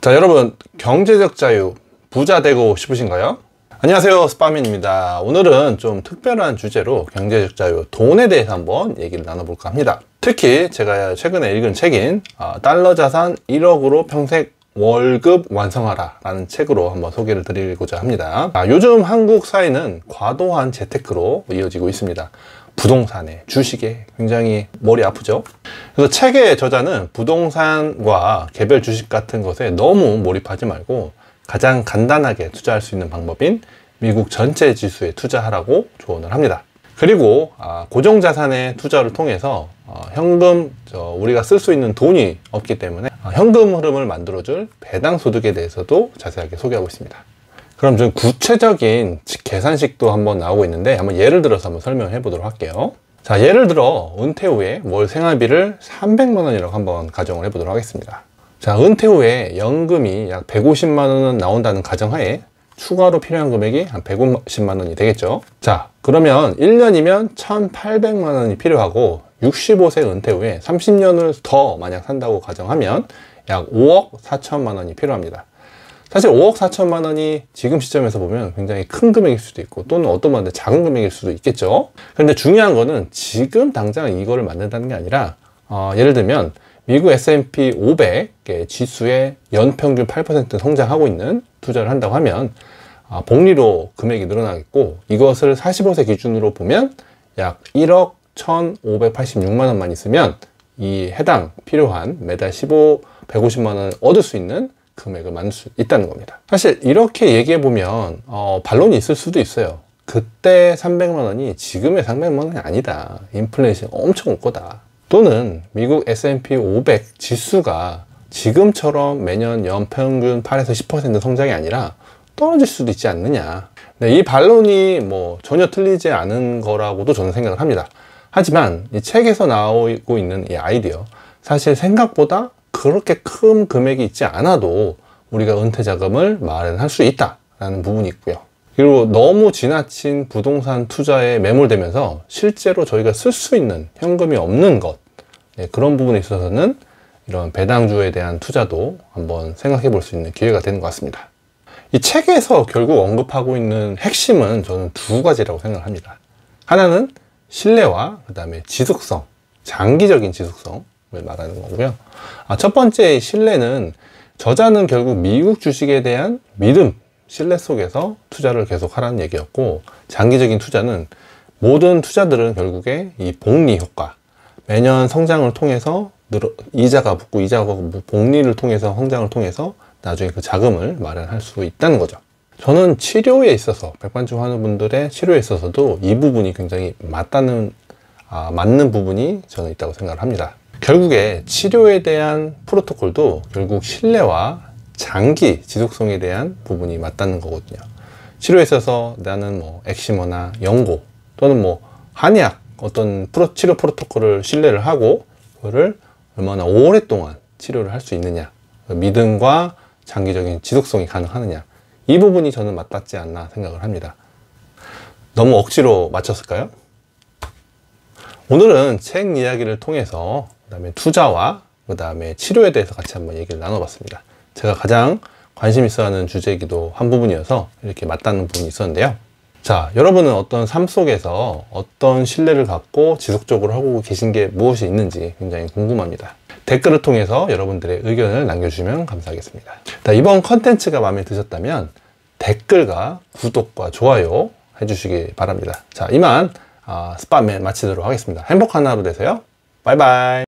자, 여러분, 경제적 자유, 부자 되고 싶으신가요? 안녕하세요, 스파맨입니다. 오늘은 좀 특별한 주제로 경제적 자유, 돈에 대해서 한번 얘기를 나눠볼까 합니다. 특히 제가 최근에 읽은 책인 달러 자산 1억으로 평생 월급 완성하라 라는 책으로 한번 소개를 드리고자 합니다. 요즘 한국 사회는 과도한 재테크로 이어지고 있습니다. 부동산에, 주식에 굉장히 머리 아프죠. 그래서 책의 저자는 부동산과 개별 주식 같은 것에 너무 몰입하지 말고 가장 간단하게 투자할 수 있는 방법인 미국 전체 지수에 투자하라고 조언을 합니다. 그리고 고정자산의 투자를 통해서 현금, 우리가 쓸 수 있는 돈이 없기 때문에 현금 흐름을 만들어줄 배당소득에 대해서도 자세하게 소개하고 있습니다. 그럼 좀 구체적인 계산식도 한번 나오고 있는데 한번 예를 들어서 한번 설명해 보도록 할게요. 자, 예를 들어 은퇴 후에 월 생활비를 300만 원이라고 한번 가정을 해 보도록 하겠습니다. 자, 은퇴 후에 연금이 약 150만 원은 나온다는 가정하에 추가로 필요한 금액이 한 150만 원이 되겠죠. 자, 그러면 1년이면 1,800만 원이 필요하고 65세 은퇴 후에 30년을 더 만약 산다고 가정하면 약 5억 4천만 원이 필요합니다. 사실 5억 4천만 원이 지금 시점에서 보면 굉장히 큰 금액일 수도 있고 또는 어떤 분한테 작은 금액일 수도 있겠죠. 그런데 중요한 거는 지금 당장 이거를 만든다는 게 아니라 예를 들면 미국 S&P 500의 지수에 연평균 8% 성장하고 있는 투자를 한다고 하면 복리로 금액이 늘어나겠고, 이것을 45세 기준으로 보면 약 1억 1,586만 원만 있으면 이 해당 필요한 매달 150만 원을 얻을 수 있는 금액을 만들 수 있다는 겁니다. 사실 이렇게 얘기해 보면 반론이 있을 수도 있어요. 그때 300만 원이 지금의 300만 원이 아니다, 인플레이션 엄청 올 거다, 또는 미국 S&P 500 지수가 지금처럼 매년 연평균 8에서 10% 성장이 아니라 떨어질 수도 있지 않느냐. 네, 이 반론이 전혀 틀리지 않은 거라고도 저는 생각을 합니다. 하지만 이 책에서 나오고 있는 이 아이디어, 사실 생각보다 그렇게 큰 금액이 있지 않아도 우리가 은퇴 자금을 마련할 수 있다라는 부분이 있고요. 그리고 너무 지나친 부동산 투자에 매몰되면서 실제로 저희가 쓸 수 있는 현금이 없는 것, 그런 부분에 있어서는 이런 배당주에 대한 투자도 한번 생각해 볼 수 있는 기회가 되는 것 같습니다. 이 책에서 결국 언급하고 있는 핵심은 저는 두 가지라고 생각합니다. 하나는 신뢰와 그 다음에 지속성, 장기적인 지속성을 말하는 거고요. 첫 번째 신뢰는, 저자는 결국 미국 주식에 대한 믿음, 신뢰 속에서 투자를 계속 하라는 얘기였고, 장기적인 투자는 모든 투자들은 결국에 이 복리 효과, 매년 성장을 통해서 이자가 붙고 이자가 복리를 통해서 성장을 통해서 나중에 그 자금을 마련할 수 있다는 거죠. 저는 치료에 있어서, 백반증 환우분들의 치료에 있어서도 이 부분이 굉장히 맞는 부분이 저는 있다고 생각을 합니다. 결국에 치료에 대한 프로토콜도 결국 신뢰와 장기 지속성에 대한 부분이 맞닿는 거거든요. 치료에 있어서 나는 엑시머나 연고 또는 한의학 어떤 치료 프로토콜을 신뢰를 하고 그거를 얼마나 오랫동안 치료를 할 수 있느냐, 믿음과 장기적인 지속성이 가능하느냐, 이 부분이 저는 맞닿지 않나 생각을 합니다. 너무 억지로 맞췄을까요? 오늘은 책 이야기를 통해서 그다음에 투자와 그다음에 치료에 대해서 같이 한번 얘기를 나눠봤습니다. 제가 가장 관심 있어 하는 주제이기도 한 부분이어서 이렇게 맞닿는 부분이 있었는데요. 자, 여러분은 어떤 삶 속에서 어떤 신뢰를 갖고 지속적으로 하고 계신 게 무엇이 있는지 굉장히 궁금합니다. 댓글을 통해서 여러분들의 의견을 남겨주시면 감사하겠습니다. 자, 이번 컨텐츠가 마음에 드셨다면 댓글과 구독과 좋아요 해주시기 바랍니다. 자, 이만 스파맨 마치도록 하겠습니다. 행복한 하루 되세요. 바이바이.